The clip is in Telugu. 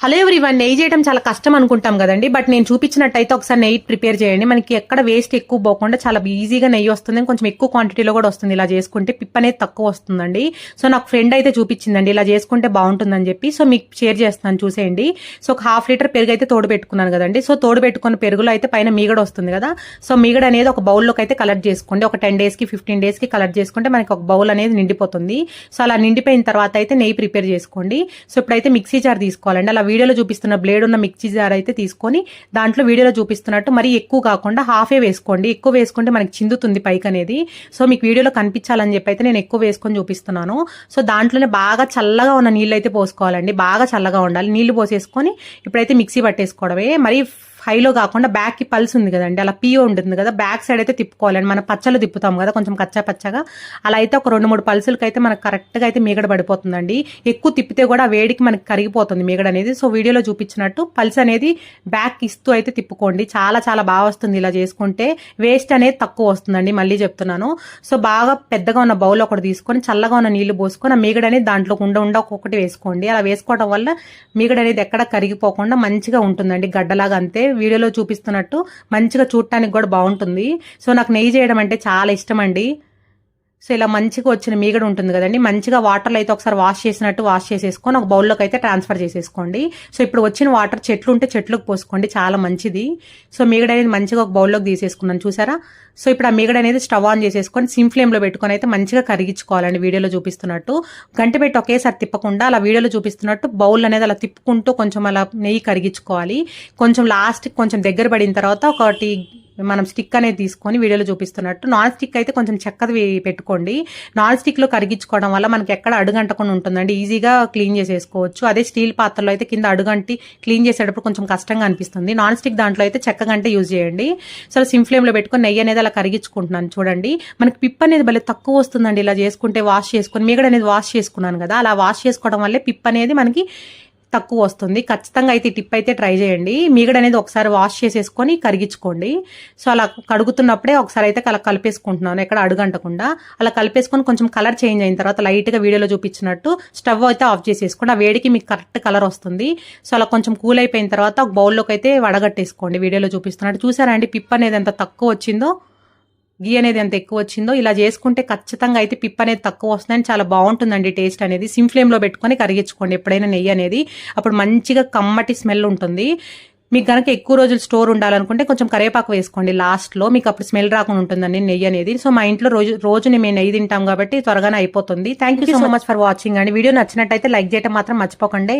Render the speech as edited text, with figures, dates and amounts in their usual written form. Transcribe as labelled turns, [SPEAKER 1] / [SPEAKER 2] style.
[SPEAKER 1] హలో ఎవ్రీవన్, నెయ్యి చేయడం చాలా కష్టం అనుకుంటాం కదండి. బట్ నేను చూపించినట్టయితే ఒకసారి నెయ్యి ప్రిపేర్ చేయండి. మనకి ఎక్కడ వేస్ట్ ఎక్కువ పోకుండా చాలా ఈజీగా నెయ్యి వస్తుంది. కొంచెం ఎక్కువ క్వాంటిటీలో కూడా వస్తుంది. ఇలా చేసుకుంటే పిప్ అనేది తక్కువ వస్తుందండి. సో నాకు ఫ్రెండ్ అయితే చూపించిందండి ఇలా చేసుకుంటే బాగుంటుందని చెప్పి. సో మీకు షేర్ చేస్తున్నాను, చూసేయండి. సో ఒక 1/2 లీటర్ పెరుగు అయితే తోడు పెట్టుకున్నాను కదండి. సో తోడు పెట్టుకున్న పెరుగులో అయితే పైన మీగడ వస్తుంది కదా. సో మీగడ అనేది ఒక బౌల్లోకి అయితే కలెక్ట్ చేసుకోండి. ఒక 10 days కి 15 days కి కలెక్ట్ చేసుకుంటే మనకి ఒక బౌల్ అనేది నిండిపోతుంది. సో అలా నిండిపోయిన తర్వాత అయితే నెయ్యి ప్రిపేర్ చేసుకోండి. సో ఇప్పుడైతే మిక్సీ జార్ తీసుకోవాలండి. అలా వీడియోలో చూపిస్తున్న బ్లేడ్ ఉన్న మిక్సీ జార్ అయితే తీసుకొని దాంట్లో వీడియోలో చూపిస్తున్నట్టు మరి ఎక్కువ కాకుండా హాఫే వేసుకోండి. ఎక్కువ వేసుకుంటే మనకి చిందుతుంది పైకి అనేది. సో మీకు వీడియోలో కనిపించాలని చెప్పి అయితే నేను ఎక్కువ వేసుకొని చూపిస్తున్నాను. సో దాంట్లోనే బాగా చల్లగా ఉన్న నీళ్ళు అయితే పోసుకోవాలండి. బాగా చల్లగా ఉండాలి. నీళ్లు పోసేసుకొని ఇప్పుడైతే మిక్సీ పట్టేసుకోవడమే. మరి హైలో కాకుండా బ్యాక్ కి పల్స్ ఉంది కదండి, అలా పియో ఉంటుంది కదా, బ్యాక్ సైడ్ అయితే తిప్పుకోవాలండి. మన పచ్చలు తిప్పుతాం కదా కొంచెం కచ్చా పచ్చగా, అలా అయితే ఒక 2-3 పల్సులకి అయితే మనకు కరెక్ట్గా అయితే మీగడ పడిపోతుందండి. ఎక్కువ తిప్పితే కూడా వేడికి మనకి కరిగిపోతుంది మీగడ అనేది. సో వీడియోలో చూపించినట్టు పల్స్ అనేది బ్యాక్ ఇస్తూ అయితే తిప్పుకోండి. చాలా చాలా బాగా వస్తుంది ఇలా చేసుకుంటే. వేస్ట్ అనేది తక్కువ వస్తుందండి, మళ్ళీ చెప్తున్నాను. సో బాగా పెద్దగా ఉన్న బౌల్ ఒకటి తీసుకొని చల్లగా ఉన్న నీళ్లు పోసుకొని ఆ మీగడ అనేది దాంట్లో ఉండ ఒక్కొక్కటి వేసుకోండి. అలా వేసుకోవడం వల్ల మీగడ అనేది ఎక్కడ కరిగిపోకుండా మంచిగా ఉంటుందండి, గడ్డలాగా. అంతే వీడియోలో చూపిస్తున్నట్టు మంచిగా చూడటానికి కూడా బాగుంటుంది. సో నాకు నెయ్యి చేయడం అంటే చాలా ఇష్టం అండి. సో ఇలా మంచిగా వచ్చిన మీగడ ఉంటుంది కదండి, మంచిగా వాటర్లో అయితే ఒకసారి వాష్ చేసినట్టు వాష్ చేసేసుకొని ఒక బౌల్లోకి అయితే ట్రాన్స్ఫర్ చేసేసుకోండి. సో ఇప్పుడు వచ్చిన వాటర్ చెట్లు ఉంటే చెట్లకు పోసుకోండి, చాలా మంచిది. సో మీగడ అనేది మంచిగా ఒక బౌల్లోకి తీసేసుకున్నాను, చూసారా. సో ఇప్పుడు ఆ మీగడ అనేది స్టవ్ ఆన్ చేసేసుకొని సిమ్ ఫ్లేమ్లో పెట్టుకొని అయితే మంచిగా కరిగించుకోవాలండి. వీడియోలో చూపిస్తున్నట్టు గంట పెట్టి ఒకేసారి తిప్పకుండా అలా వీడియోలో చూపిస్తున్నట్టు బౌల్ అనేది అలా తిప్పుకుంటూ కొంచెం అలా నెయ్యి కరిగించుకోవాలి. కొంచెం లాస్ట్కి కొంచెం దగ్గర పడిన తర్వాత ఒకటి మనం స్టిక్ అనేది తీసుకొని వీడియోలో చూపిస్తున్నట్టు నాన్ స్టిక్ అయితే కొంచెం చెక్కది పెట్టుకోండి. నాన్ స్టిక్ లో కరిగించుకోవడం వల్ల మనకి ఎక్కడ అడుగంటకుండా ఉంటుందండి, ఈజీగా క్లీన్ చేసేసుకోవచ్చు. అదే స్టీల్ పాత్రలో అయితే కింద అడుగంటి క్లీన్ చేసేటప్పుడు కొంచెం కష్టంగా అనిపిస్తుంది. నాన్ స్టిక్ దాంట్లో అయితే చెక్క గంటే యూజ్ చేయండి. సో సిమ్ ఫ్లేమ్ లో పెట్టుకొని నెయ్యి అనేది అలా కరిగించుకుంటున్నాను. చూడండి మనకి పిప్ అనేది భలే తక్కువ వస్తుందండి ఇలా చేసుకుంటే. వాష్ చేసుకొని మీగడ అనేది వాష్ చేసుకున్నాను కదా, అలా వాష్ చేసుకోవడం వల్లే పిప్ అనేది మనకి తక్కువ వస్తుంది. ఖచ్చితంగా అయితే టిప్ అయితే ట్రై చేయండి. మీగడ అనేది ఒకసారి వాష్ చేసేసుకొని కరిగించుకోండి. సో అలా కడుగుతున్నప్పుడే ఒకసారి అయితే అలా కలిపేసుకుంటున్నాను, ఎక్కడ అడుగంటకుండా. అలా కలిపేసుకొని కొంచెం కలర్ చేంజ్ అయిన తర్వాత లైట్ గా వీడియోలో చూపించినట్టు స్టవ్ అయితే ఆఫ్ చేసేసుకోండి. ఆ వేడికి మీకు కరెక్ట్ కలర్ వస్తుంది. సో అలా కొంచెం కూల్ అయిపోయిన తర్వాత ఒక బౌల్లోకి అయితే వడగట్టేసుకోండి. వీడియోలో చూపిస్తున్నట్టు చూసారా అండి పిప్ అనేది ఎంత తక్కువ వచ్చిందో, గీ అనేది ఎంత ఎక్కువ వచ్చిందో. ఇలా చేసుకుంటే ఖచ్చితంగా అయితే పిప్ అనేది తక్కువ వస్తుందని చాలా బాగుంటుందండి టేస్ట్ అనేది. సిమ్ ఫ్లేమ్ లో పెట్టుకొని కరిగించుకోండి ఎప్పుడైనా నెయ్యి అనేది, అప్పుడు మంచిగా కమ్మటి స్మెల్ ఉంటుంది. మీకు కనుక ఎక్కువ రోజులు స్టోర్ ఉండాలనుకుంటే కొంచెం కరివేపాకు వేసుకోండి లాస్ట్ లో, మీకు అప్పుడు స్మెల్ రాకుండా ఉంటుందండి నెయ్యి అనేది. సో మా ఇంట్లో రోజు మేము నెయ్యి తింటాం కాబట్టి త్వరగానే అయిపోతుంది. Thank you so much for watching అండి. వీడియో నచ్చినట్టయితే లైక్ చేయడం మాత్రం మర్చిపోకండి.